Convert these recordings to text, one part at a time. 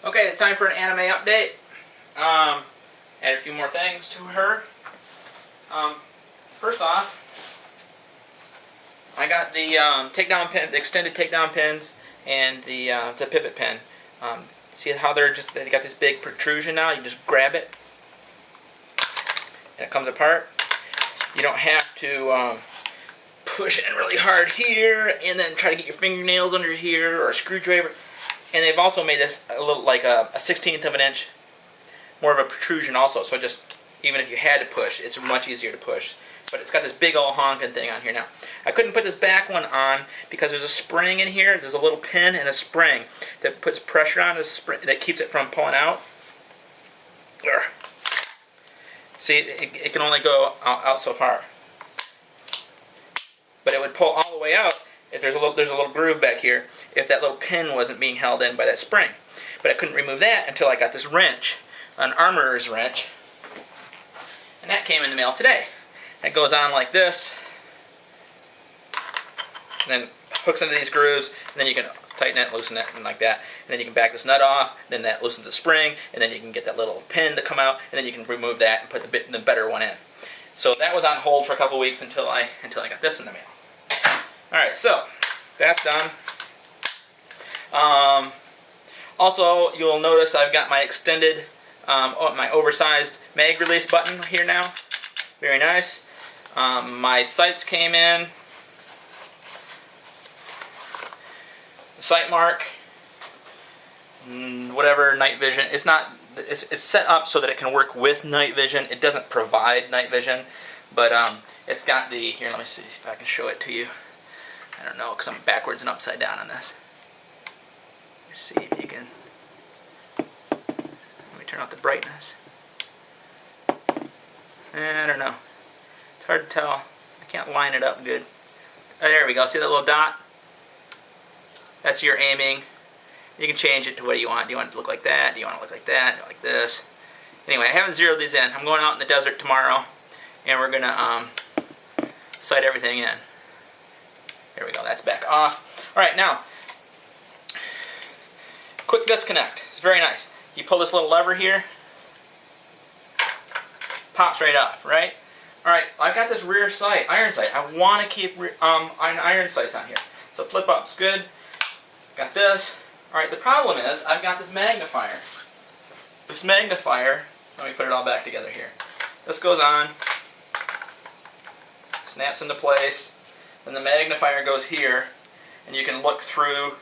Okay, it's time for an anime update. Add a few more things to her. First off, I got the takedown pin, the extended takedown pins, and the pivot pin. See how they got this big protrusion now? You just grab it, and it comes apart. You don't have to push in really hard here, and then try to get your fingernails under here or a screwdriver. And they've also made this a little like a 1/16 of an inch, more of a protrusion also. So just even if you had to push, it's much easier to push. But it's got this big old honking thing on here now. I couldn't put this back one on because there's a spring in here. There's a little pin and a spring that puts pressure on the spring that keeps it from pulling out. See, it can only go out so far. But it would pull all the way out if there's a little groove back here if that little pin wasn't being held in by that spring. But I couldn't remove that until I got this wrench, an armorer's wrench. And that came in the mail today. It goes on like this, and then hooks into these grooves, and then you can tighten it, loosen it, and like that. And then you can back this nut off, then that loosens the spring, and then you can get that little pin to come out, and then you can remove that and put the better one in. So that was on hold for a couple weeks until I got this in the mail. Alright, so that's done. Also, you'll notice I've got my extended, my oversized mag release button here now. Very nice. My sights came in. The Sightmark, whatever, night vision. It's set up so that it can work with night vision. It doesn't provide night vision, but it's got the, here, let me see if I can show it to you. I don't know, because I'm backwards and upside down on this. Let's see if you can, let me turn off the brightness. I don't know. It's hard to tell. I can't line it up good. Oh, there we go. See that little dot? That's your aiming. You can change it to what you want. Do you want it to look like that? Do you want it to look like that? Like this? Anyway, I haven't zeroed these in. I'm going out in the desert tomorrow, and we're going to sight everything in. There we go. That's back off. All right, now, quick disconnect. It's very nice. You pull this little lever here, pops right off, right? Alright, I've got this rear sight, iron sight. I want to keep iron sights on here. So flip up's good. Got this. Alright, the problem is I've got this magnifier. This magnifier, let me put it all back together here. This goes on, snaps into place, then the magnifier goes here, and you can look through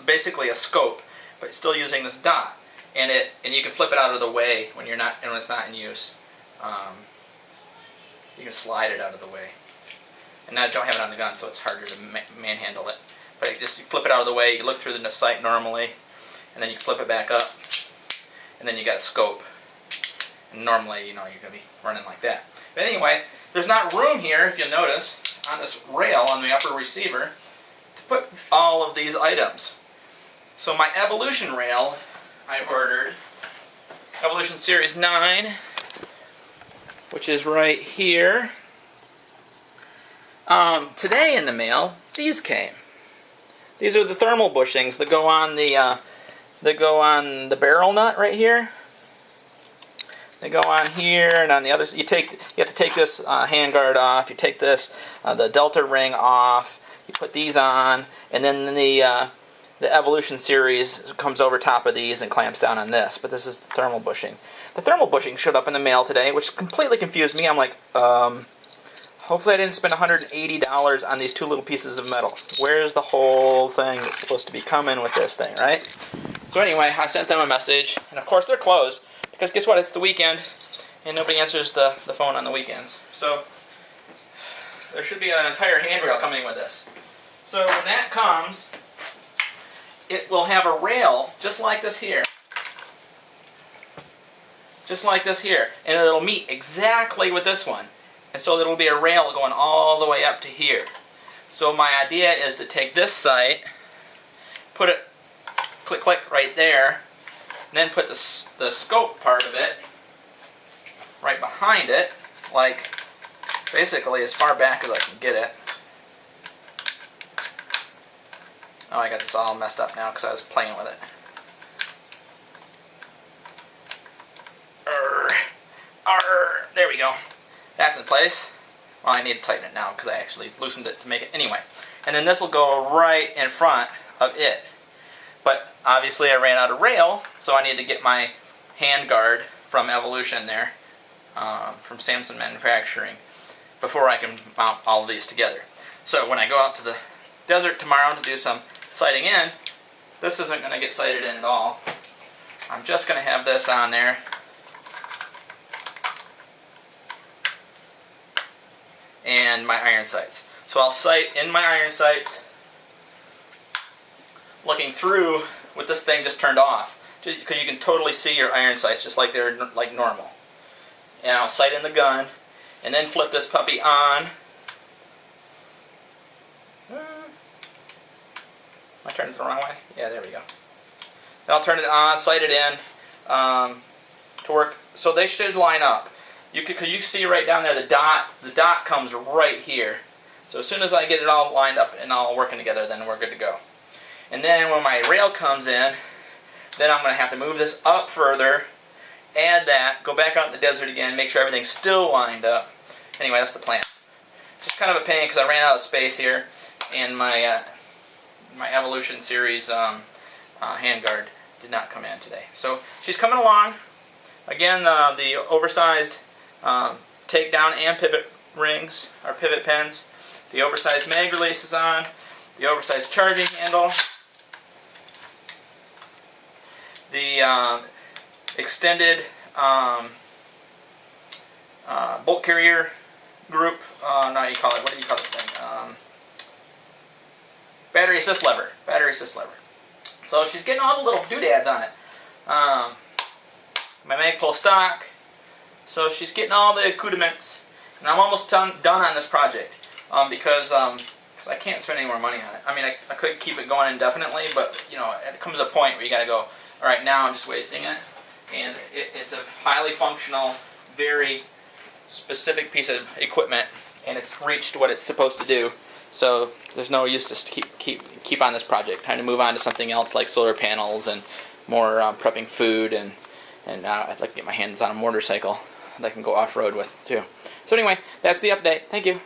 basically a scope, but still using this dot. And you can flip it out of the way when when it's not in use. You can slide it out of the way. And I don't have it on the gun, so it's harder to manhandle it. But you flip it out of the way, you look through the sight normally, and then you flip it back up, and then you got a scope. And normally, you're going to be running like that. But anyway, there's not room here, if you'll notice, on this rail on the upper receiver, to put all of these items. So my Evolution rail, I ordered, Evolution Series 9, which is right here. Today in the mail, these came. These are the thermal bushings that go on the barrel nut right here. They go on here, and on the other side, you have to take this handguard off. You take this the delta ring off. You put these on, and then the Evolution series comes over top of these and clamps down on this. But this is the thermal bushing. The thermal bushing showed up in the mail today, which completely confused me. I'm like, hopefully I didn't spend $180 on these two little pieces of metal. Where's the whole thing that's supposed to be coming with this thing, right? So anyway, I sent them a message, and of course they're closed, because guess what? It's the weekend, and nobody answers the phone on the weekends. So there should be an entire handrail coming with this. So when that comes, it will have a rail just like this here. Just like this here. And it'll meet exactly with this one. And so it'll be a rail going all the way up to here. So my idea is to take this sight, put it, click, click right there, and then put the scope part of it right behind it, like basically as far back as I can get it. Oh, I got this all messed up now because I was playing with it. go. That's in place. Well, I need to tighten it now because I actually loosened it to make it anyway. And then this will go right in front of it. But obviously I ran out of rail, so I need to get my Handguard from Evolution there, from Samson Manufacturing, before I can mount all of these together. So when I go out to the desert tomorrow to do some sighting in, this isn't going to get sighted in at all. I'm just going to have this on there. And my iron sights. So I'll sight in my iron sights, looking through with this thing just turned off, just because you can totally see your iron sights just like they're like normal. And I'll sight in the gun, and then flip this puppy on. Am I turning it the wrong way? Yeah, there we go. Then I'll turn it on, sight it in to work. So they should line up. Cause you see right down there the dot comes right here. So as soon as I get it all lined up and all working together, then we're good to go. And then when my rail comes in, then I'm going to have to move this up further, add that, go back out in the desert again, make sure everything's still lined up. Anyway, that's the plan. Just kind of a pain because I ran out of space here, and my my Evolution series Handguard did not come in today. So she's coming along. Again, the oversized takedown and pivot rings, or pivot pins. The oversized mag release is on. The oversized charging handle. The extended bolt carrier group. What do you call this thing? Battery assist lever. Battery assist lever. So she's getting all the little doodads on it. My Magpul stock. So she's getting all the accoutrements. And I'm almost done on this project because I can't spend any more money on it. I mean, I could keep it going indefinitely, but you know, it comes a point where you got to go, all right, now I'm just wasting it. And it's a highly functional, very specific piece of equipment, and it's reached what it's supposed to do. So there's no use to keep on this project. Time to move on to something else like solar panels and more prepping food, and I'd like to get my hands on a motorcycle that I can go off-road with too. So anyway, that's the update. Thank you.